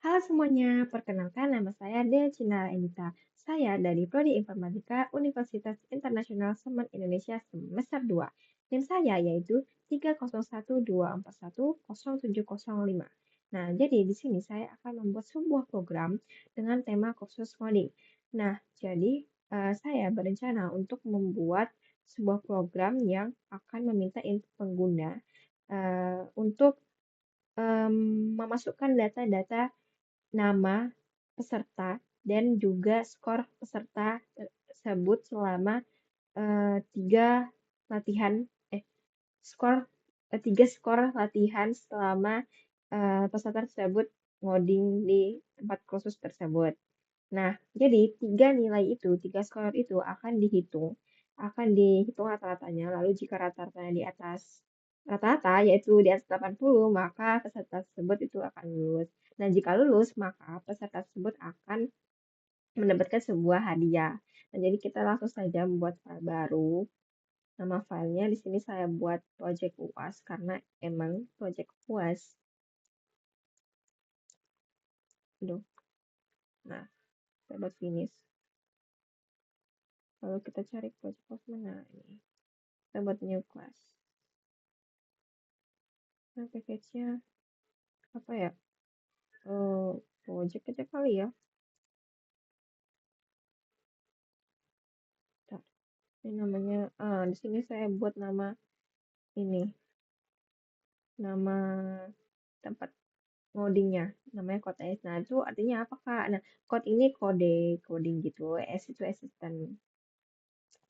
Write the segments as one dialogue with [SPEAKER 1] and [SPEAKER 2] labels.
[SPEAKER 1] Halo semuanya, perkenalkan nama saya Dea Cinara Enita. Saya dari Prodi Informatika Universitas Internasional Semen Indonesia semester 2. NIM saya yaitu 30124107005. Nah, jadi di sini saya akan membuat sebuah program dengan tema kursus coding. Nah, jadi saya berencana untuk membuat sebuah program yang akan meminta input pengguna untuk memasukkan data-data nama peserta dan juga skor peserta tersebut selama tiga latihan skor tiga skor latihan selama peserta tersebut ngoding di tempat kursus tersebut. Nah, jadi tiga skor itu akan dihitung rata-ratanya. Lalu jika rata-ratanya di atas rata-rata, yaitu di atas 80, maka peserta tersebut itu akan lulus. Nah, jika lulus, maka peserta tersebut akan mendapatkan sebuah hadiah. Nah, jadi kita langsung saja membuat file baru. Nama filenya di sini saya buat project UAS karena emang project UAS. Aduh. Nah, saya buat finish. Lalu kita cari project UAS mana ini. Kita buat new class. Nah, package-nya apa ya? Project aja kali ya. Bentar. Ini namanya, di sini saya buat nama ini, nama tempat ngodingnya, namanya code S. Nah, itu artinya apa, Kak? Nah, code ini coding gitu. S itu asisten.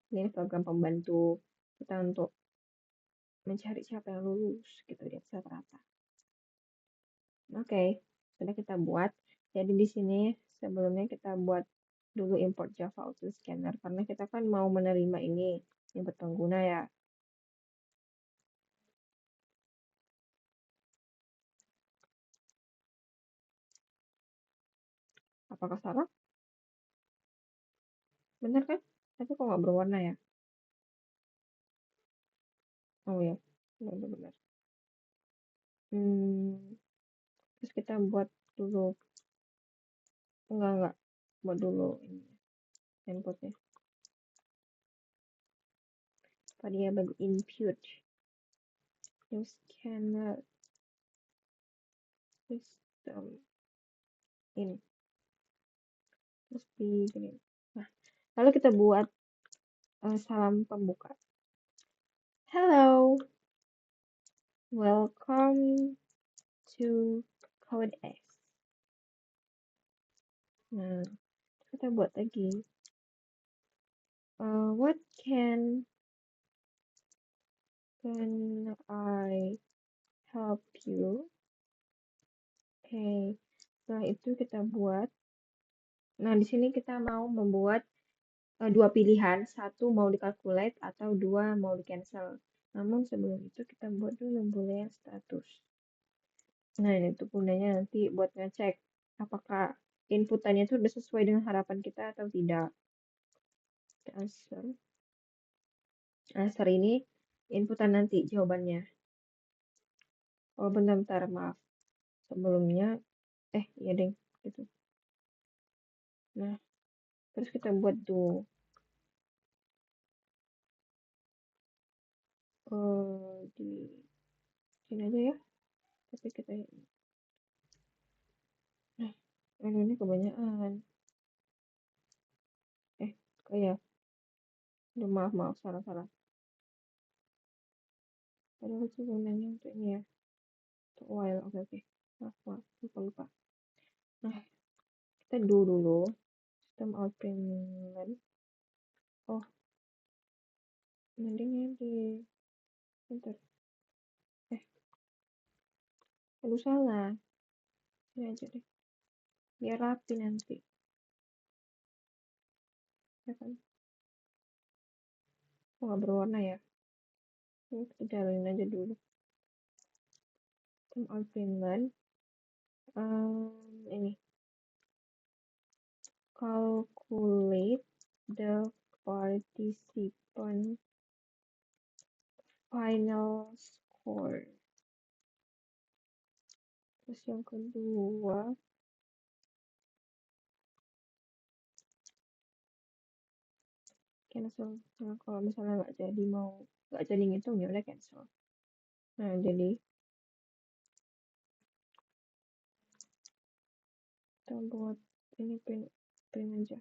[SPEAKER 1] Ini program pembantu kita untuk mencari siapa yang lulus gitu di atas rata-rata. Oke, sudah kita buat. Jadi di sini sebelumnya kita buat dulu import Java Auto Scanner karena kita kan mau menerima ini input pengguna ya. Apakah salah? Bener kan? Tapi kok nggak berwarna ya? Oh ya, benar-benar. Terus kita buat dulu, enggak, buat dulu ini inputnya. Variable input, new scanner, system, ini. Terus di Nah, lalu kita buat salam pembuka. Hello, welcome to Code X. Nah, kita buat lagi. What can I help you? Oke, setelah itu kita buat. Nah, di sini kita mau membuat dua pilihan, satu mau dikalkulate atau dua mau di cancel. Namun sebelum itu kita buat dulu boolean status. Nah, ini tuh gunanya nanti buat ngecek apakah inputannya itu udah sesuai dengan harapan kita atau tidak. Answer ini inputan nanti jawabannya. Oh, bentar, maaf. Sebelumnya, iya deh, gitu. Nah, terus kita buat tuh di sini aja ya. Tapi kita, nah, ini kebanyakan. Kayak, aduh, maaf, salah. Padahal itu gunanya untuk ini ya, untuk while, oke. Maaf, lupa. Nah, kita dulu sistem outprintln. Oh, mendingnya bentar. Aduh, salah. Ini aja deh. Biar rapi nanti. Ya kan? Oh, nggak berwarna ya? Ini kita jalanin aja dulu. Sistem outprintln. Ini. Calculate the participant final score. Terus yang kedua, cancel. Nah, kalau misalnya nggak jadi ngitung ya udah cancel. Nah, jadi kita buat ini print aja.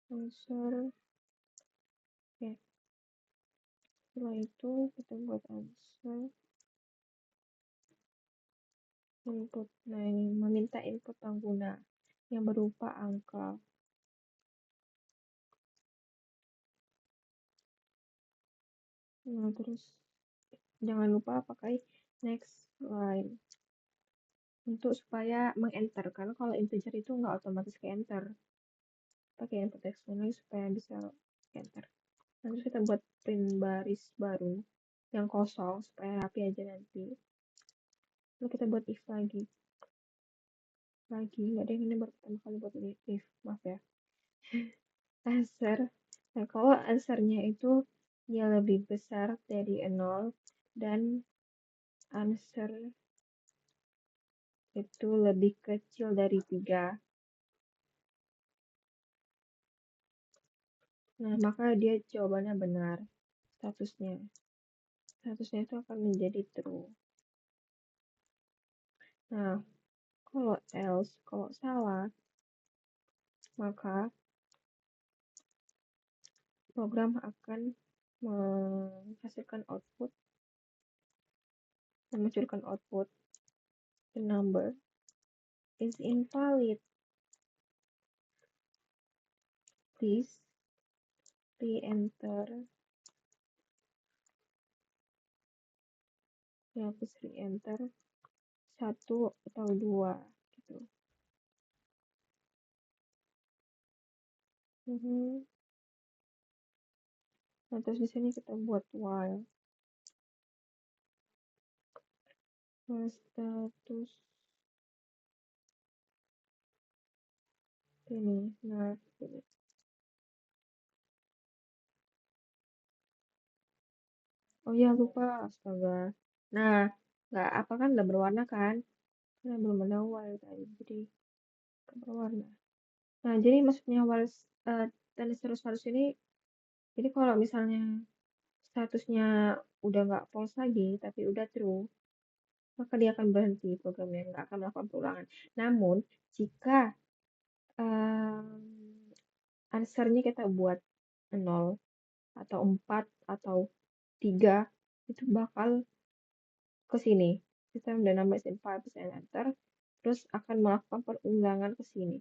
[SPEAKER 1] Answer. Ya. Setelah itu kita buat answer input. Nah, ini meminta input pengguna yang berupa angka. Nah, terus jangan lupa pakai next line untuk supaya mengenter, karena kalau integer itu nggak otomatis ke enter, pakai input eksternal supaya bisa enter. Nah, terus kita buat print baris baru yang kosong supaya rapi aja nanti. Lalu kita buat if lagi nggak ada yang ini baru pertama kali buat if, maaf ya. Answer. Nah, kalau answernya itu dia lebih besar dari 0 dan answer itu lebih kecil dari 3. Nah, maka dia jawabannya benar. Statusnya. Statusnya itu akan menjadi true. Nah, kalau salah, maka program akan memunculkan output the number is invalid. Please re-enter. Ya, please re-enter 1 atau 2 gitu. Nah, terus di sini kita buat while status ini. Nah, ini. Oh iya, lupa, astaga. Nah, nggak apa kan udah berwarna kan? Nah, belum ada while tadi, jadi nggak berwarna. Nah, jadi maksudnya while dan terus ini, jadi kalau misalnya statusnya udah nggak false lagi, tapi udah true, maka dia akan berhenti programnya, nggak akan melakukan perulangan. Namun, jika answernya kita buat 0 atau 4 atau 3, itu bakal ke sini. Sistem udah nambah sin 5 and enter, terus akan melakukan perulangan ke sini.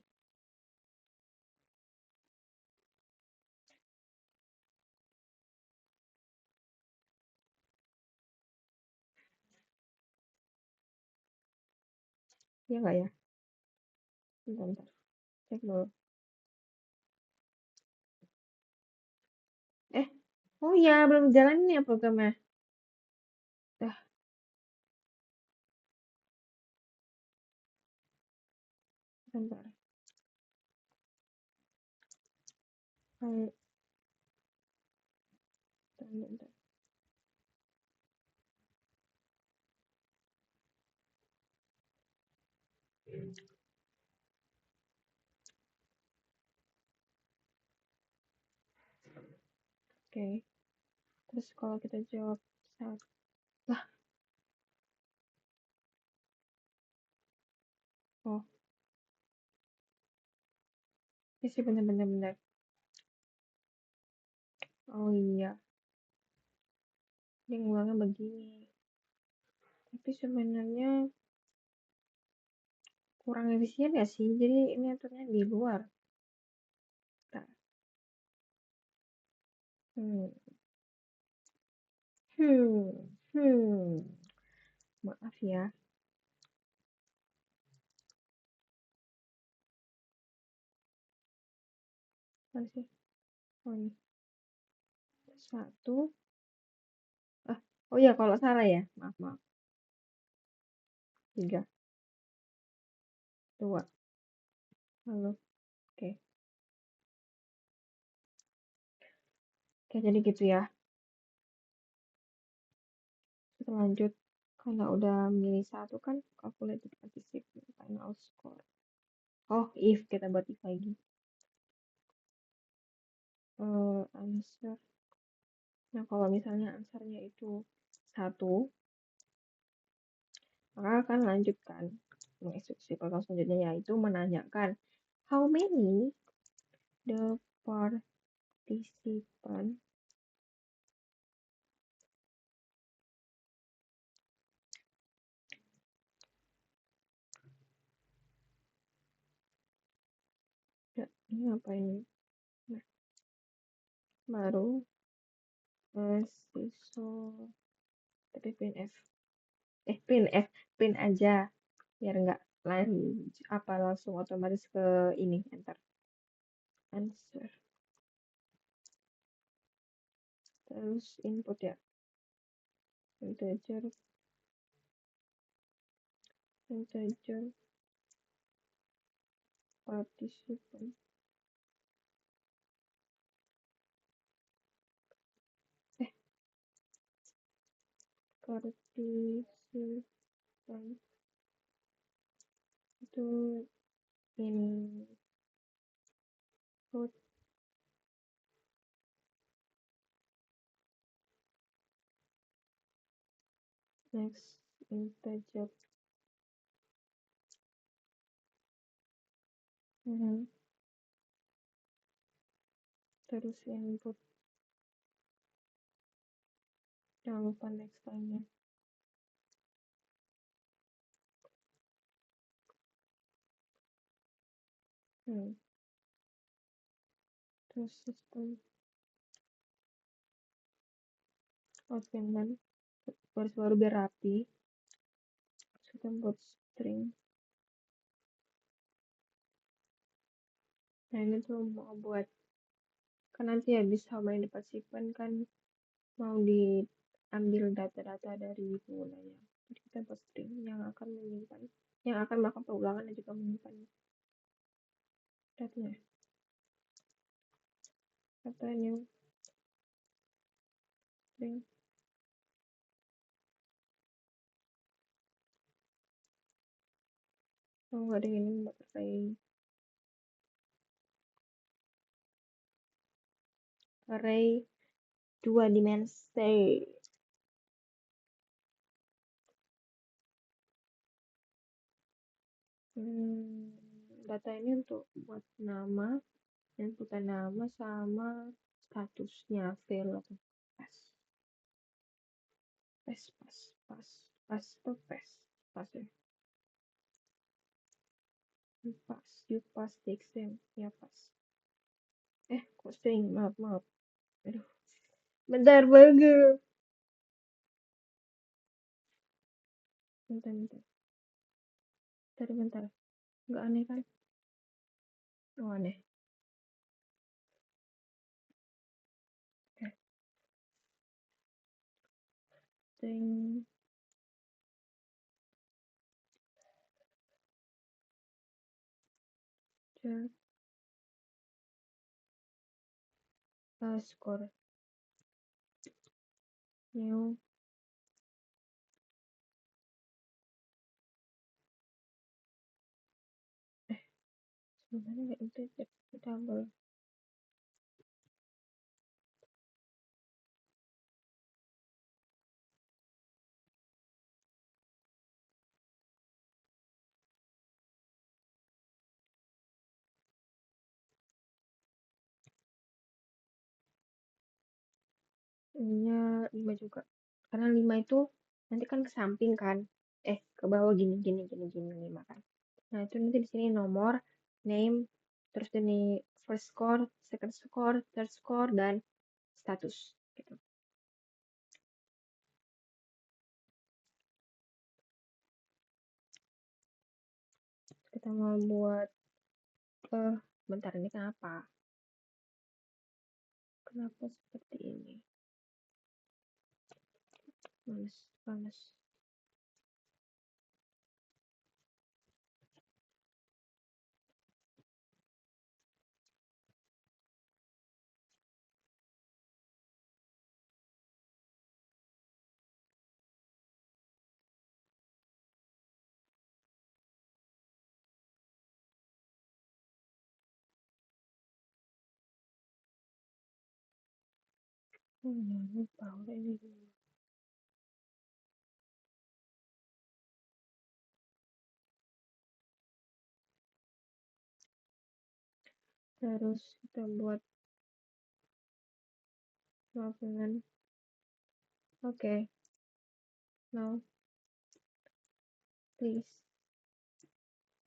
[SPEAKER 1] Ya nggak ya? Bentar. Cek dulu. Oh iya, belum jalan nih ya programnya. Dah, bentar. Bentar. Bentar. Oke. Terus kalau kita jawab saat lah, oh, ini sih bener-bener. Oh iya, dia ngulangnya begini. Tapi sebenarnya kurang efisien ya sih, jadi ini aturnya di luar. Nah, hmm, hmm, hmm. Maaf ya. Mana sih? Oh ini. 1. Oh iya, kalau salah ya. Maaf. 3, 2. Halo. Oke. Oke, jadi gitu ya. Kita lanjut. Karena udah milih 1 kan, calculated participant final score. Oh, if kita buat if lagi. Answer. Nah, kalau misalnya answernya itu 1, maka akan lanjutkan mengeksekusi program selanjutnya, yaitu menanyakan how many the participant ini apa ini? Nah, baru siswa tapi pin aja biar nggak lain apa langsung otomatis ke ini enter answer terus input ya integer participant eh participant itu input next integer. Terus input jangan lupa next line-nya. Terus sistem output baru biar rapi. Sistem buat string. Nah ini tuh mau buat kan nanti habis how many participant kan mau diambil data-data dari penggunanya. Jadi kita buat string yang akan menyimpan, yang akan melakukan pengulangan dan juga menyimpan datanya. Atau new string. Oh nggak ada ini buat array 2 dimensi. Data ini untuk buat nama, inputan nama sama statusnya fail atau pass. Pass tuh pass ya. You pass the exam ya pass. Kok string maaf. Aduh, bentar banget. Bentar. Nggak aneh kan? Oh aneh. String score new sebenarnya nggak integer double ininya 5 juga karena 5 itu nanti kan ke samping kan ke bawah gini 5 kan. Nah itu nanti di sini nomor name terus ini first score second score third score dan status gitu. Kita mau buat bentar ini kenapa seperti ini panas. Oh, jangan lupa udah ini dulu. Terus kita buat lapangan. Okay, now please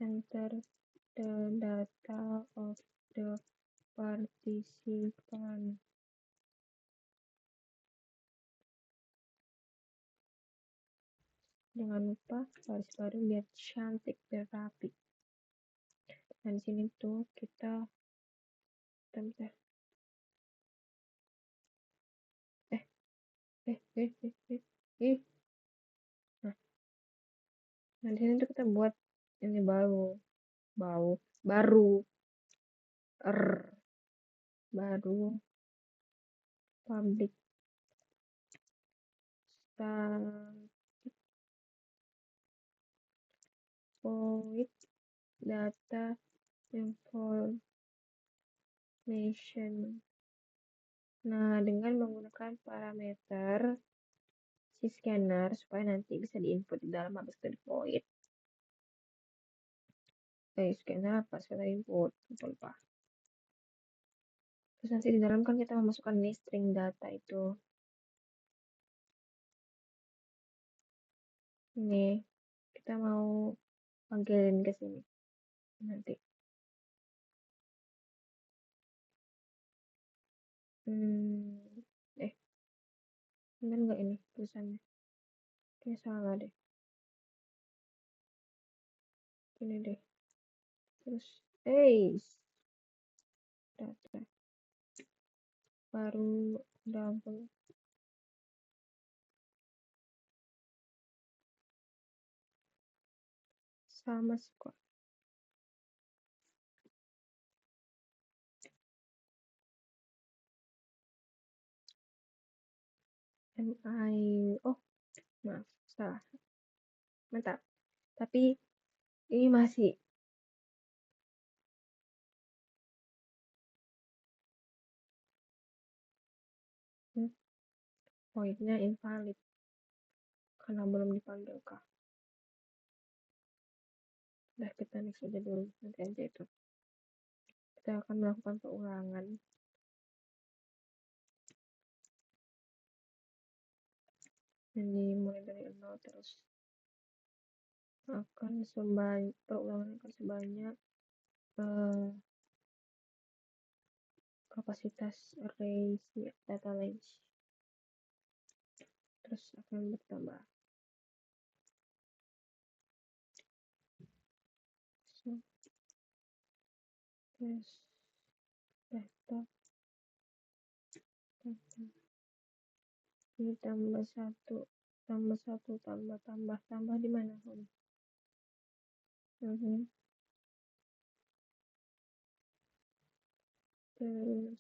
[SPEAKER 1] enter the data of the participant. Jangan lupa garis baru biar cantik, biar rapi. Dan di sini tuh kita bentar. Nah, nah di sini tuh kita buat ini baru public void data information. Nah, dengan menggunakan parameter si scanner supaya nanti bisa diinput di dalam habis itu di void. Scanner apa? Scanner input, lupa. Terus nanti di dalam kan kita memasukkan nih string data itu. Ini kita mau panggilin ke sini nanti. Bener nggak ini tulisannya? Kayak salah deh. Ini deh. Terus, data baru double sama squad. Maaf, salah. Mantap. Tapi ini masih voidnya invalid karena belum dipanggil kah. Udah kita next aja dulu, nanti aja itu. Kita akan melakukan pengulangan. Ini mulai dari 0 terus akan perulangan akan sebanyak kapasitas array si data length terus akan bertambah. So, terus data ini tambah di mana? Terus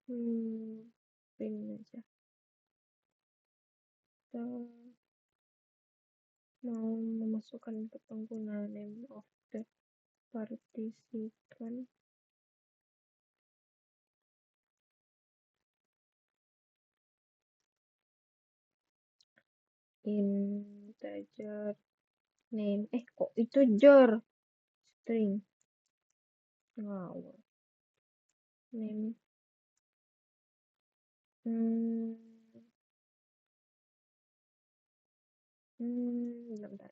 [SPEAKER 1] print aja. Kita mau memasukkan ke pengguna name of the participant. Integer name. Kok itu jar? String. Ngawur. Name. Bentar.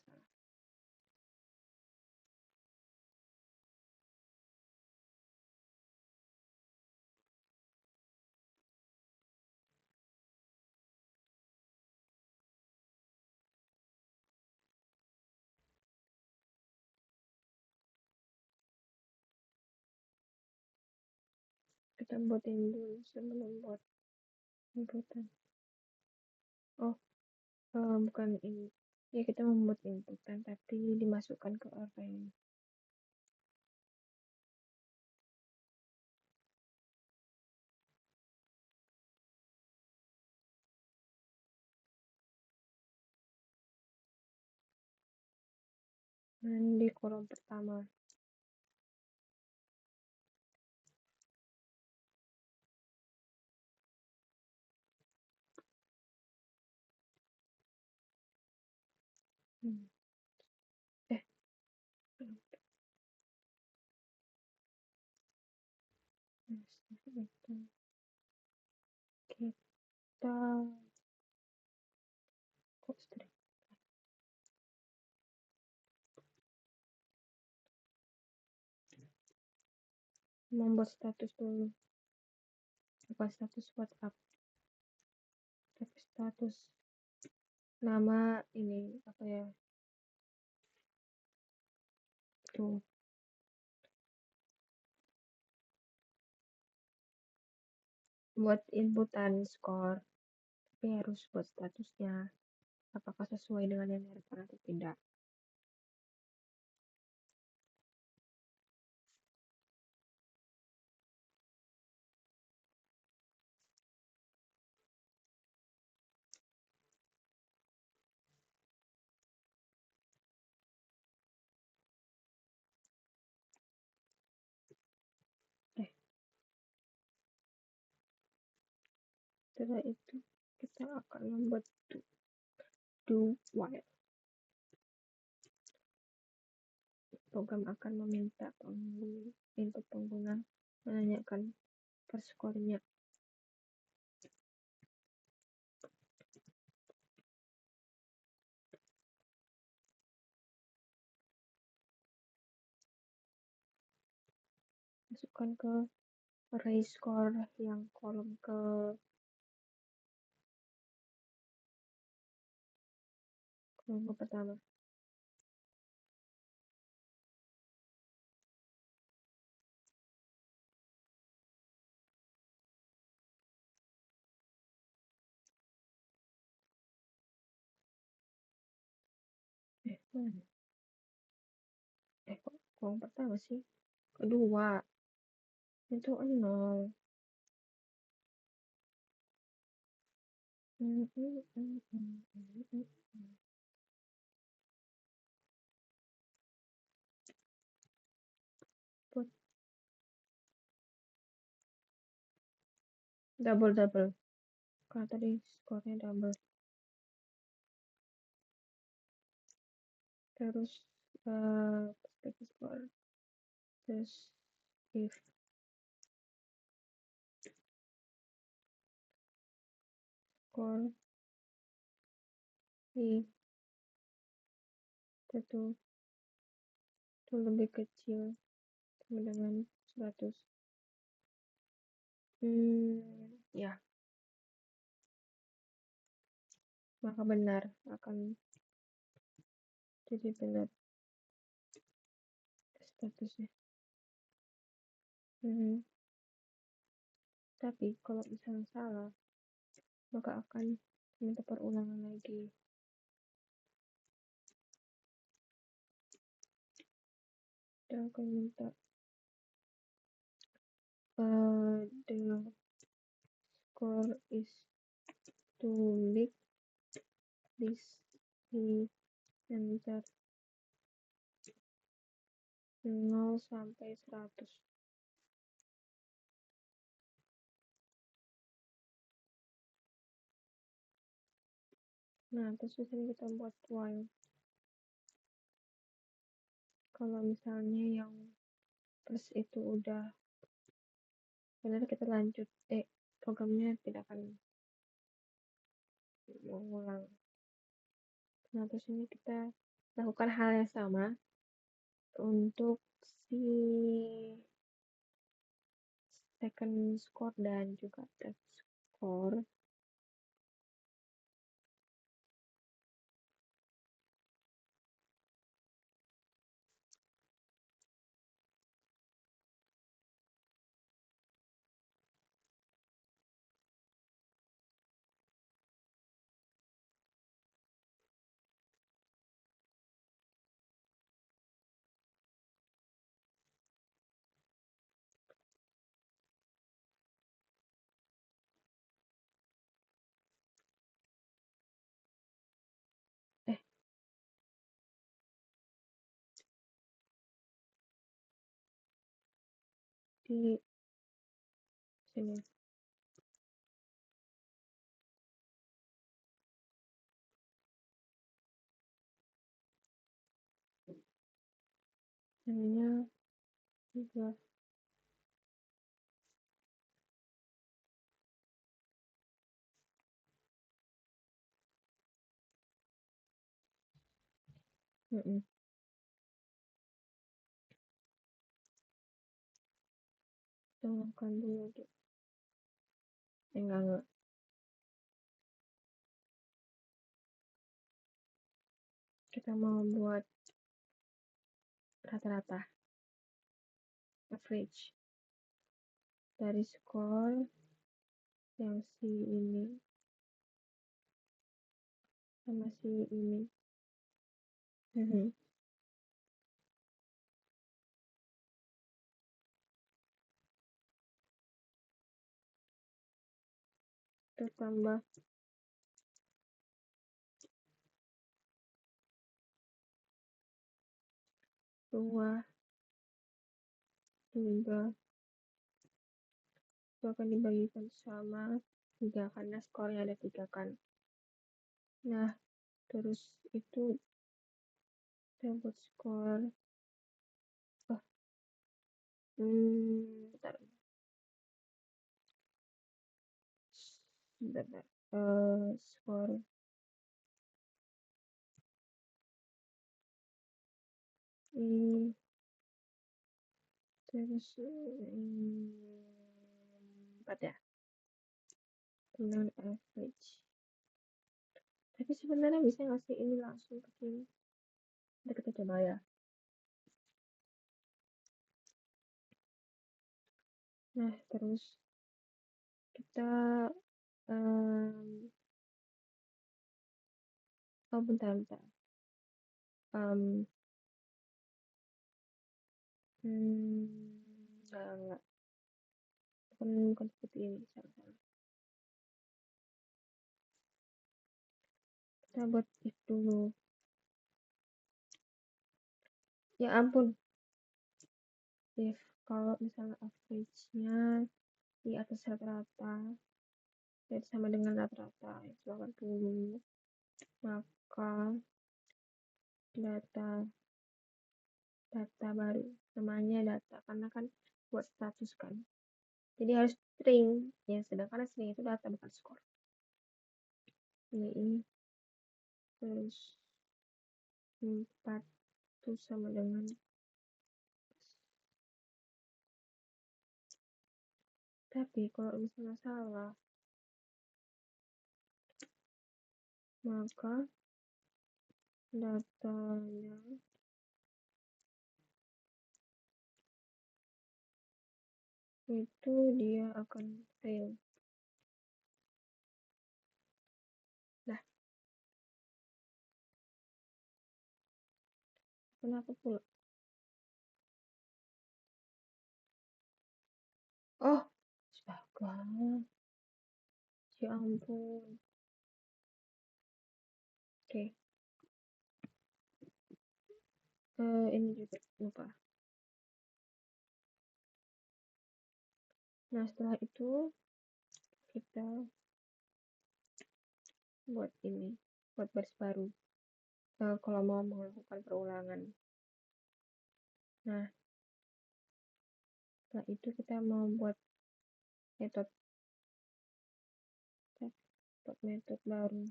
[SPEAKER 1] Kita buatin dulu sebelum buat inputan. Bukan ini. Ya, kita membuat inputan tapi dimasukkan ke array. Dan di kolom pertama. Eh, kita kok membuat status dulu. Buka status WhatsApp. Tapi status nama ini apa ya? Tuh. Buat inputan skor. Tapi harus buat statusnya. Apakah sesuai dengan yang diharapkan atau tidak. Setelah itu kita akan membuat do while. Program akan meminta input pengguna menanyakan per skornya. Masukkan ke array score yang kolom pertama. Kok kolom pertama sih? Kedua. Itu 0. Put double. Karena tadi skornya double. Terus perspective score. Terus if score itu lebih kecil sama dengan 100. Ya. Maka benar akan jadi benar statusnya. Tapi kalau misalnya salah, maka akan minta perulangan lagi. Dan akan minta the score is too big. Please enter 0 sampai 100. Nah, terus disini kita buat while. Kalau misalnya yang plus itu udah benar, kita lanjut. Programnya tidak akan mengulang. Nah, terus ini kita lakukan hal yang sama untuk si second score dan juga third score. di sini. Namanya juga tambahkan dulu lagi. Enggak. Kita mau buat rata-rata, average. Dari skor yang si ini sama si ini. Kita tambah 2, 3. Itu akan dibagikan sama 3 karena skornya ada 3 kan. Nah, terus itu kita buat skor. Bentar. Bentar. Skor ini terus 4 ya. Kemudian average. Tapi sebenarnya bisa ngasih ini langsung ke sini. Nanti kita coba ya. Nah, terus kita bentar. Enggak. Bukan seperti ini. Salah. Kita buat itu dulu. Ya ampun. If kalau misalnya average-nya di atas rata-rata, jadi sama dengan rata-rata itu 80, maka data baru namanya data karena kan buat status kan, jadi harus string ya, sedangkan string itu data bukan skor. Ini terus 4 itu sama dengan, tapi kalau misalnya salah maka datanya itu dia akan fail. Nah, kenapa pula? Oh, astaga, ya ampun. Oke. Ini juga lupa. Nah, setelah itu kita buat ini, buat baris baru. Kalau mau melakukan perulangan. Nah, setelah itu kita mau buat metode baru.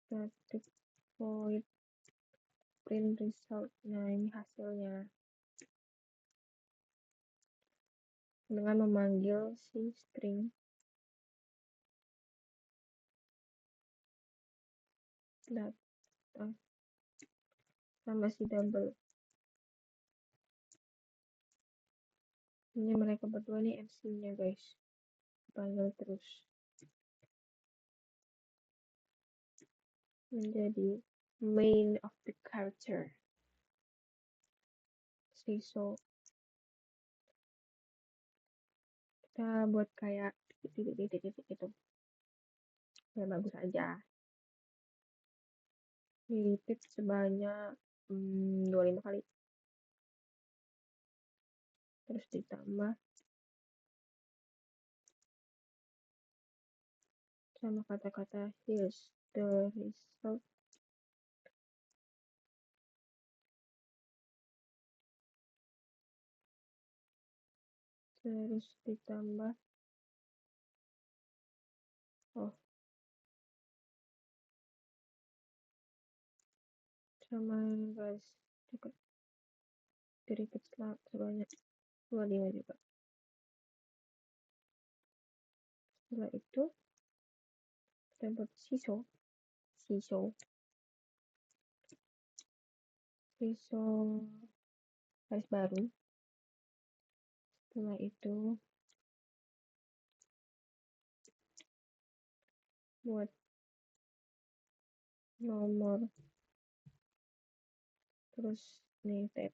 [SPEAKER 1] Static void print result. Nah, ini hasilnya dengan memanggil si string data sama si double. Ini mereka berdua nih MC-nya guys, panggil terus menjadi main of the character. So kita buat kayak titik-titik itu ya, bagus aja. Repeat sebanyak 25 kali. terus ditambah sama kata-kata here's the result, terus ditambah sama guys dikit sebanyak 25 juga. Setelah itu kita buat sisho garis baru. Setelah itu buat nomor, terus nih tab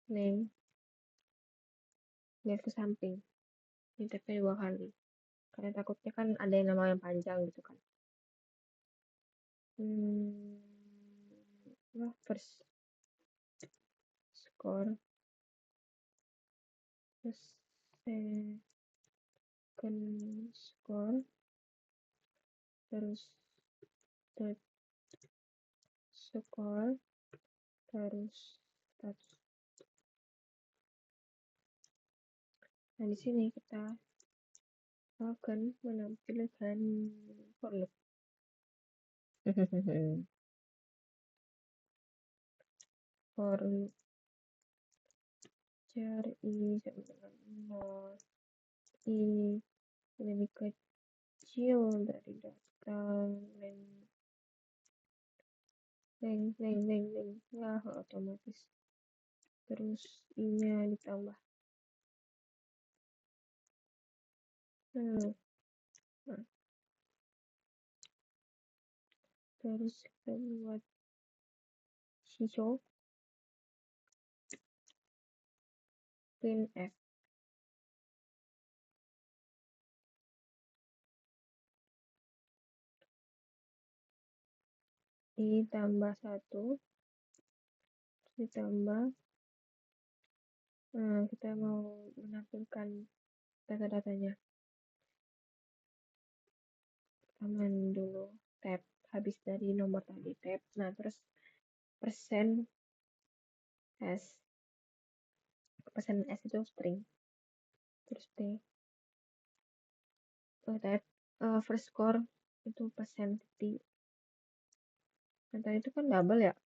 [SPEAKER 1] name, lihat ke samping, ini tabnya 2 kali karena takutnya kan ada yang nama yang panjang gitu kan. First score, terus second score, terus third score, terus status. Nah, di sini kita akan menampilkan for loop. For loop cari i sama dengan 0, i lebih kecil dari data leng ya otomatis, terus i nya ditambah. Nah, terus kita buat sisho printf ditambah 1 ditambah, kita mau menampilkan data-datanya. Taman dulu tab habis dari nomor tadi tab. Nah, terus persen s itu string, terus tab first score itu persen titik. Nah, tadi itu kan double ya,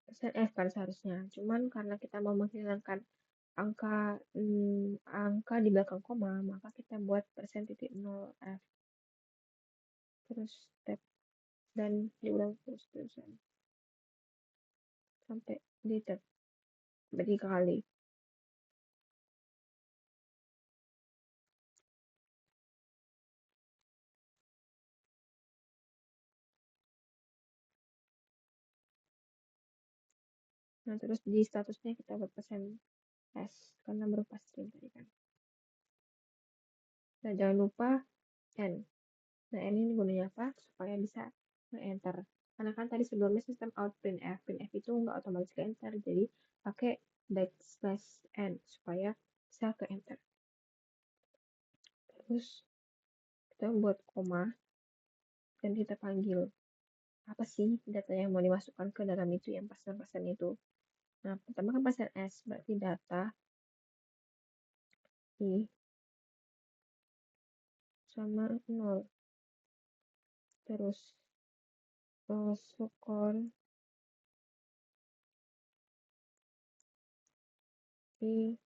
[SPEAKER 1] persen s kan seharusnya, cuman karena kita mau menghilangkan angka di belakang koma, maka kita buat persen titik 0 f, terus tab, dan diulang terus-terusan sampai di tab berkali. Nah, terus di statusnya kita buat persen s karena berupa string tadi kan. Nah, jangan lupa n. Nah, n ini gunanya apa? Supaya bisa nge-enter. Karena kan tadi sebelumnya sistem out printf itu nggak otomatis ke enter, jadi pakai backslash n supaya bisa ke enter. Terus kita buat koma dan kita panggil apa sih data yang mau dimasukkan ke dalam itu yang persen itu. Nah, pertama kan persen s berarti data i sama 0, terus sukor i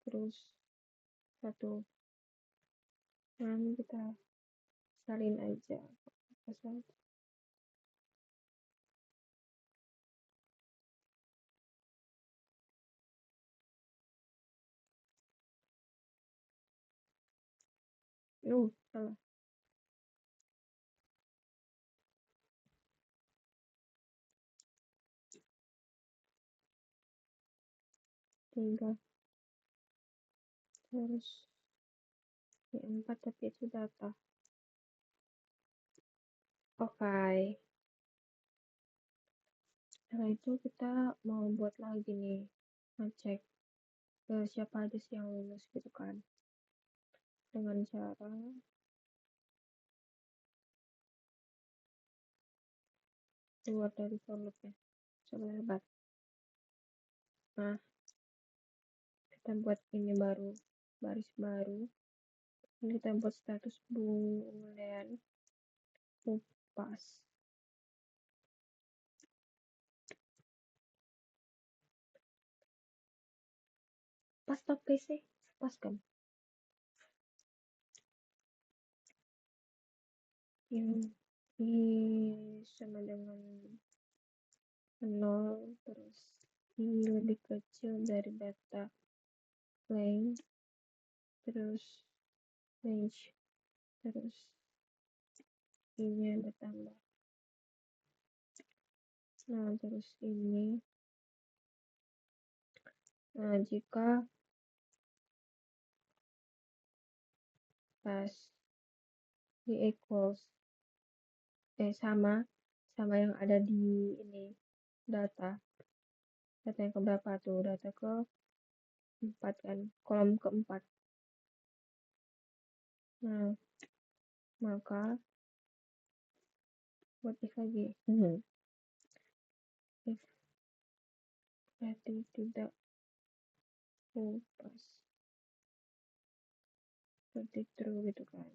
[SPEAKER 1] terus 1. Nah, kita salin aja pasal. Salah. 3, terus 4, tapi itu data. Oke. Setelah itu kita mau buat lagi nih, ngecek siapa aja sih yang lulus gitu kan, dengan cara keluar dari for loop-nya. Coba hebat. Nah, kita buat ini baru, baris baru. Ini kita buat status boolean upas. Pas top PC, pas kan? Ini sama dengan 0, terus ini lebih kecil dari data length, terus range, terus ini ada tambah. Nah, terus ini, nah jika pas di equals sama yang ada di ini data yang keberapa tuh, data ke 4 kan, kolom keempat. Nah, maka buat if lagi, if berarti tidak pas seperti true gitu kan.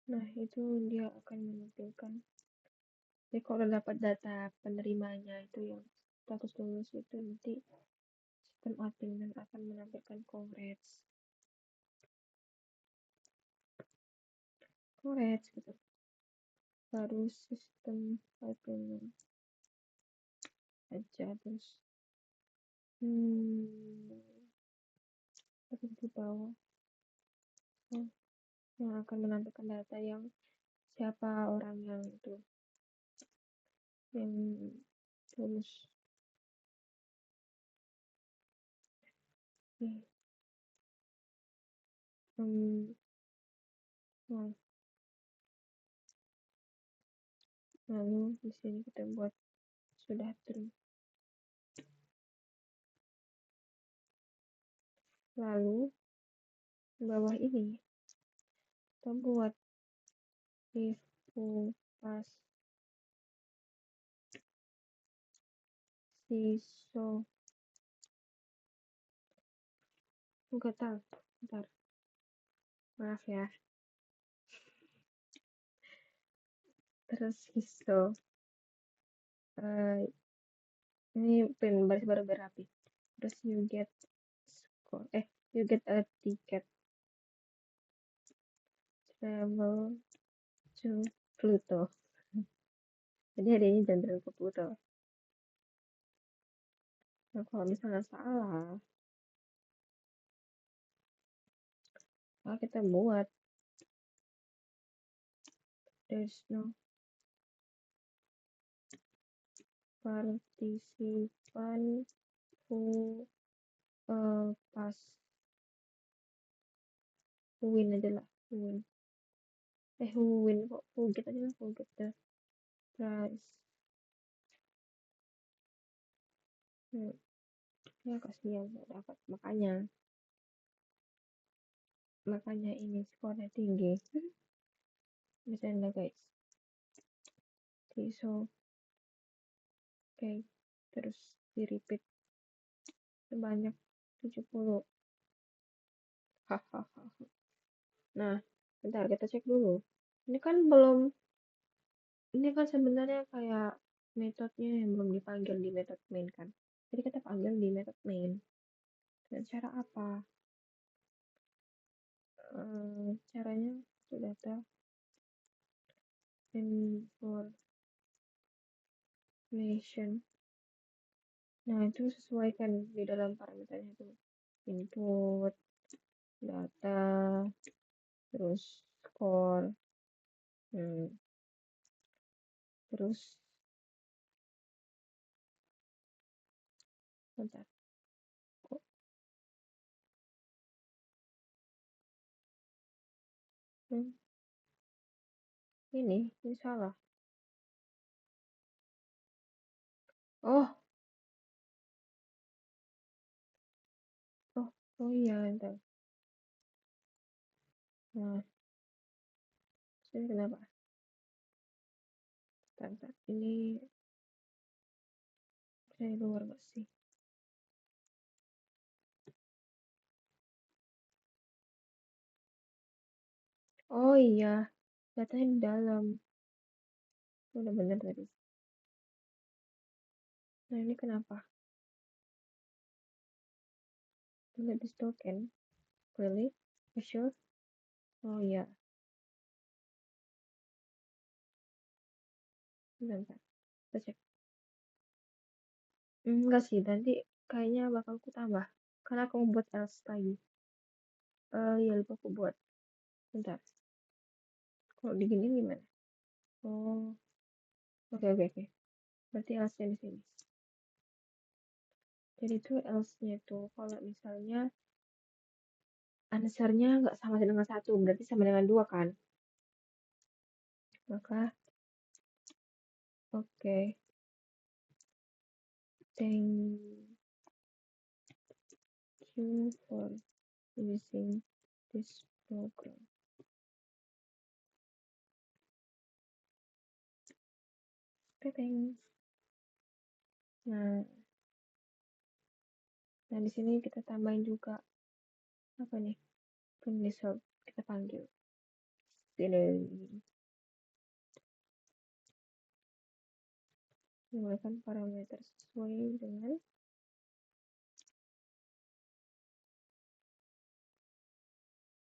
[SPEAKER 1] Nah, itu dia akan menampilkan. Jadi kalau dapat data penerimanya itu yang status lulus itu nanti sistem admin akan menampilkan congrats. Congrats gitu. Baru sistem admin aja terus. Terus di bawah. Yang akan menampilkan data yang siapa orang yang itu yang lulus. Nah, lalu di sini kita buat sudah true. Lalu di bawah ini kita buat if pas so enggak tahu, bentar, maaf ya. Terus so ini print baris baru berapi. Terus you get score, you get a ticket travel to Pluto. Jadi hari ini jalan ke Pluto. Nah, kalau misalnya salah, maka kita buat there's no participant who pass, who win aja lah, who win kok, who get aja lah, who get the prize. Ya kasihan nggak dapat, makanya ini skornya tinggi. Misalnya guys, so oke, terus di repeat sebanyak 70. Hahaha. Nah, bentar kita cek dulu. Ini kan sebenarnya kayak metodenya yang belum dipanggil di method main kan. Jadi kita panggil di method main. Dan cara apa? Caranya itu data information. Nah, itu sesuaikan di dalam parameternya itu. Input, data, terus score, terus bentar. Ini salah. Oh, oh iya, entar. Nah, sini kenapa? Bentar. Ini dari luar nggak sih? Oh iya, datanya di dalam. Udah bener tadi. Nah, ini kenapa? Delete this token. Really? You sure? Oh iya, bentar. Kita cek. Enggak sih, nanti kayaknya bakal aku tambah. Karena aku mau buat else lagi. Iya lupa aku buat. Bentar. Kalau digini gimana? Oh, oke. Berarti else-nya di sini. Jadi tuh else-nya tuh kalau misalnya answer-nya nggak sama dengan satu, berarti sama dengan dua kan? Maka, oke. Thank you for using this program. Oke, thanks. Nah, di sini kita tambahin juga apa nih? Penulis help kita panggil. Sini. Menggunakan parameter sesuai dengan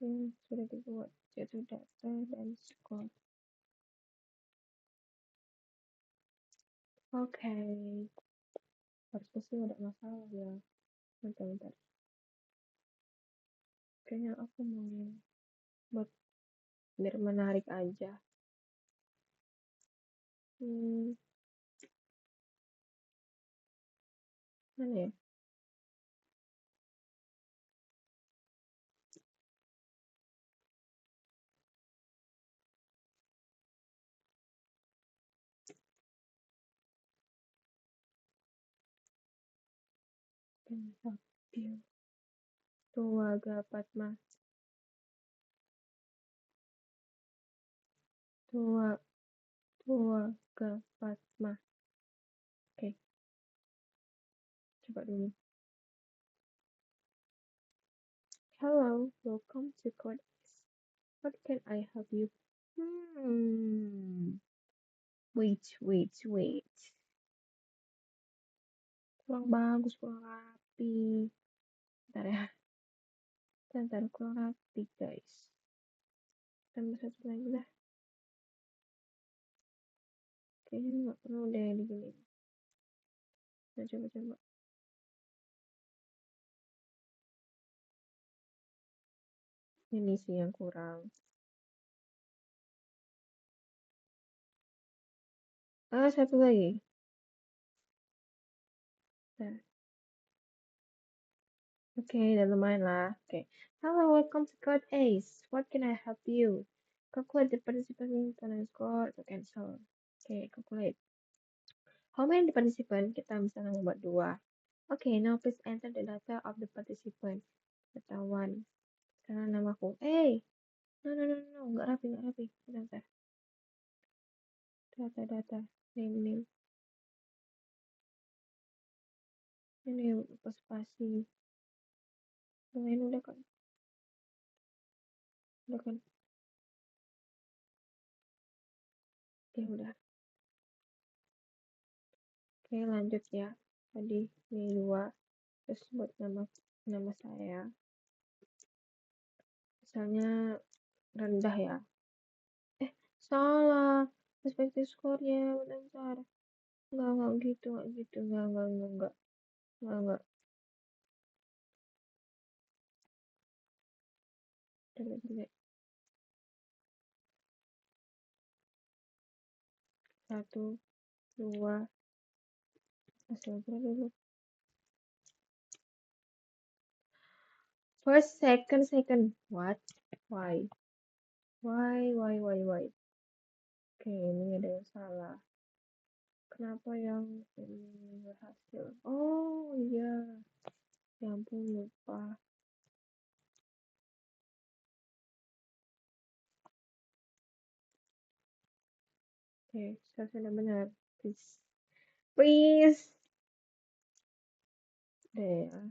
[SPEAKER 1] yang sudah dibuat, yaitu data dan skor. Oke. Harusnya sih ada masalah ya. Bentar. Kayaknya aku mau buat biar menarik aja. Mana ya? Penampilan Tuaga Padma. Tuaga Padma. Oke, coba dulu. Hello, welcome to Code X. What can I help you? Wait. Kurang bagus, kurang rapi. Bentar ya. Bentar, kurang rapi guys. Tambah satu lagi lah. Kayaknya nggak perlu deh digini. Nah, coba. Ini sih yang kurang. Satu lagi. Nah. Oke, udah lumayan lah. Oke. Hello, welcome to Code Ace. What can I help you? Calculate the participant total score to cancel. Oke, calculate. How many participant? Kita misalnya membuat dua. Oke, now please enter the data of the participant. Ketahuan. Karena namaku. No. Nggak rapi. Bentar. Data. Name. Ini apa spasi. Ini udah kan. Ya udah. Oke, lanjut ya. Tadi ini dua. Terus buat nama saya. Misalnya rendah ya. Salah. Perspektif skornya. Bentar. Enggak gitu. Enggak. Delete. 1, 2. Hasil dulu. First, second. What? Why? Why? Oke, ini ada yang salah. Kenapa yang ini berhasil? Oh iya, ya ampun lupa. Oke, saya sudah benar. Please. Deh, ya.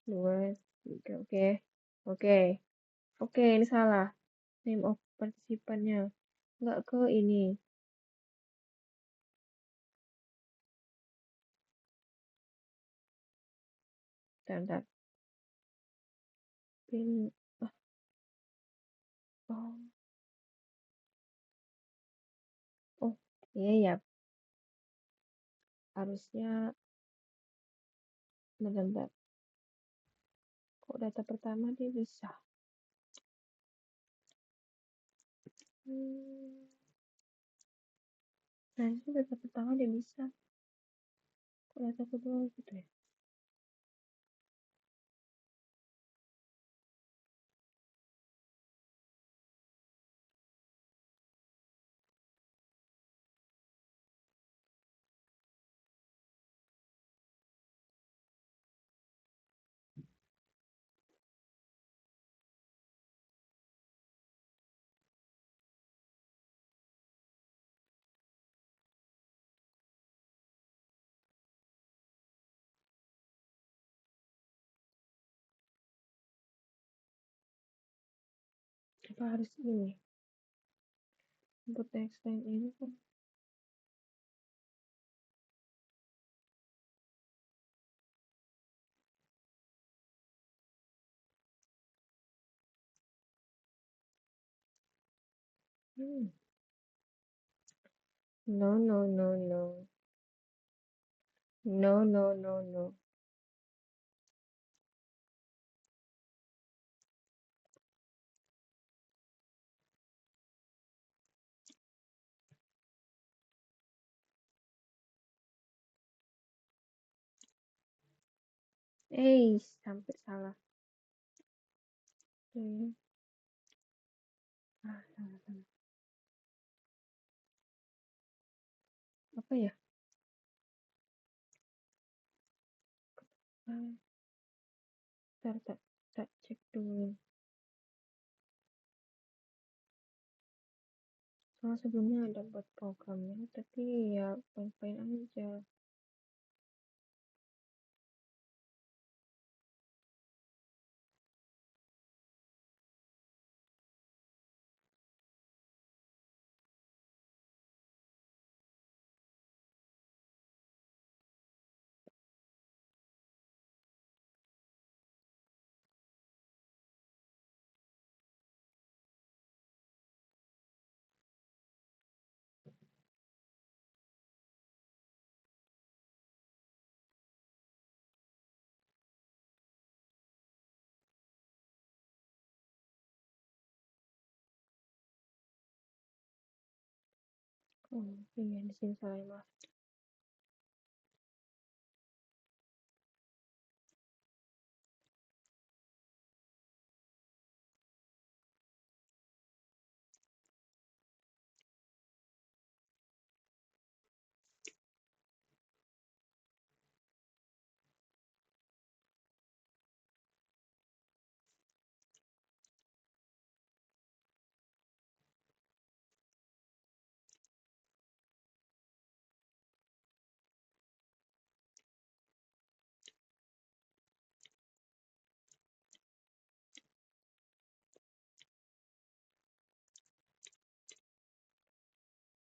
[SPEAKER 1] 2, 3, oke, ini salah. Name of partisipannya. Nggak ke ini. Bentar. Pin, oh, oh, iya ya. Harusnya, bentar. Kok data pertama dia bisa? Nah, itu data pertama dia bisa. Kok data kedua gitu ya? Apa harus ini? Input text line ini kan. No. No. Hampir salah. Salah. Apa ya? Tak cek dulu. Soalnya sebelumnya ada buat programnya, tapi ya fine-fine aja. Oh, iya di sini salah maaf.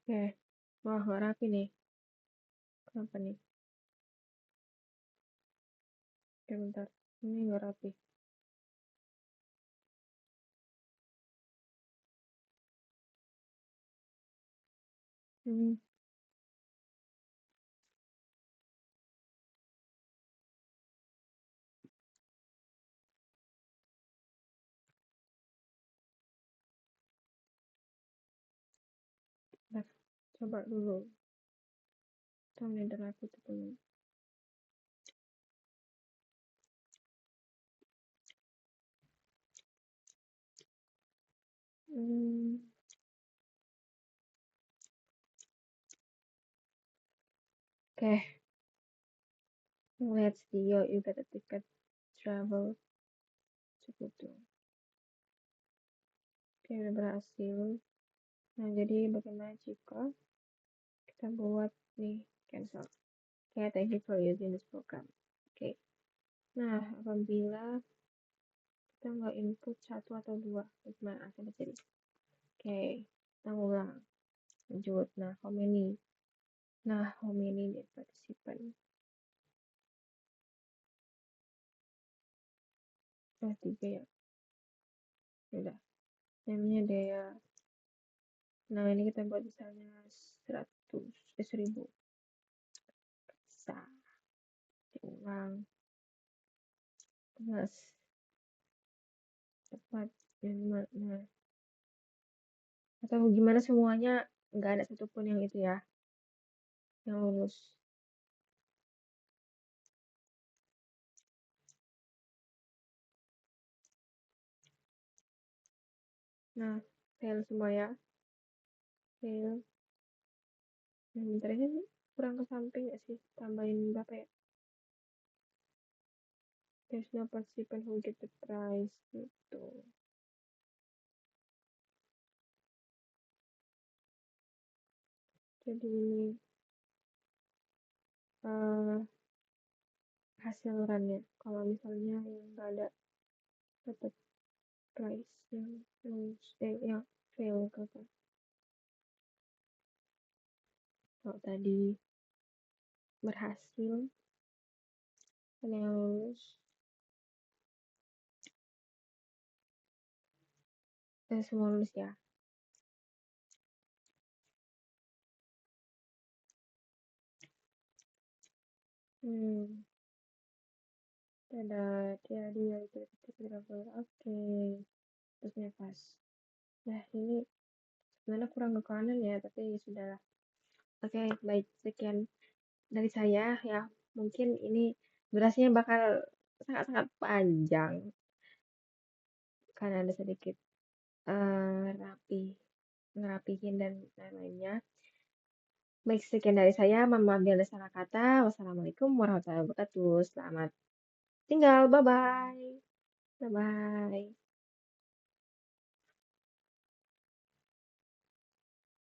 [SPEAKER 1] Oke, wah nggak rapi nih. Kenapa nih? Oke, bentar. Ini nggak rapi. Bentar, coba dulu. Calendar aku tuh belum. let's see, you got a ticket travel Ceputu. Oke, udah berhasil. Nah, jadi bagaimana jika kita buat nih cancel? Oke, thank you for using this program. Oke. Nah, apabila kita nggak input satu atau dua, gimana akan jadi? Oke, kita ulang. Lanjut. Nah, how many? Nah, how many nih partisipan? Oh, 3 ya. Udah. Namanya Dea. Nah, ini kita buat misalnya 1000. Bisa. Diulang. Plus. Tepat. Nah. Atau gimana semuanya nggak ada satupun yang itu ya. Yang lulus. Nah, fail semua ya. Fail. Nah, bentar ini kurang ke samping nggak sih? Tambahin berapa ya? There's no participant who get the prize gitu. Jadi ini hasil runnya. Kalau misalnya yang nggak ada dapat prize yang lulus, yang fail gitu. Kalau tadi berhasil, ada yang lulus. Semua lulus ya. Dadah, dia itu oke. Terus nafas. Nah, ini sebenarnya kurang ke kanan ya, tapi sudahlah. Oke, baik. Sekian dari saya ya. Mungkin ini durasinya bakal sangat-sangat panjang karena ada sedikit ngerapihin dan lain-lainnya. Baik, sekian dari saya. Mohon maaf salah kata. Wassalamualaikum warahmatullahi wabarakatuh. Selamat tinggal. Bye-bye. Bye-bye.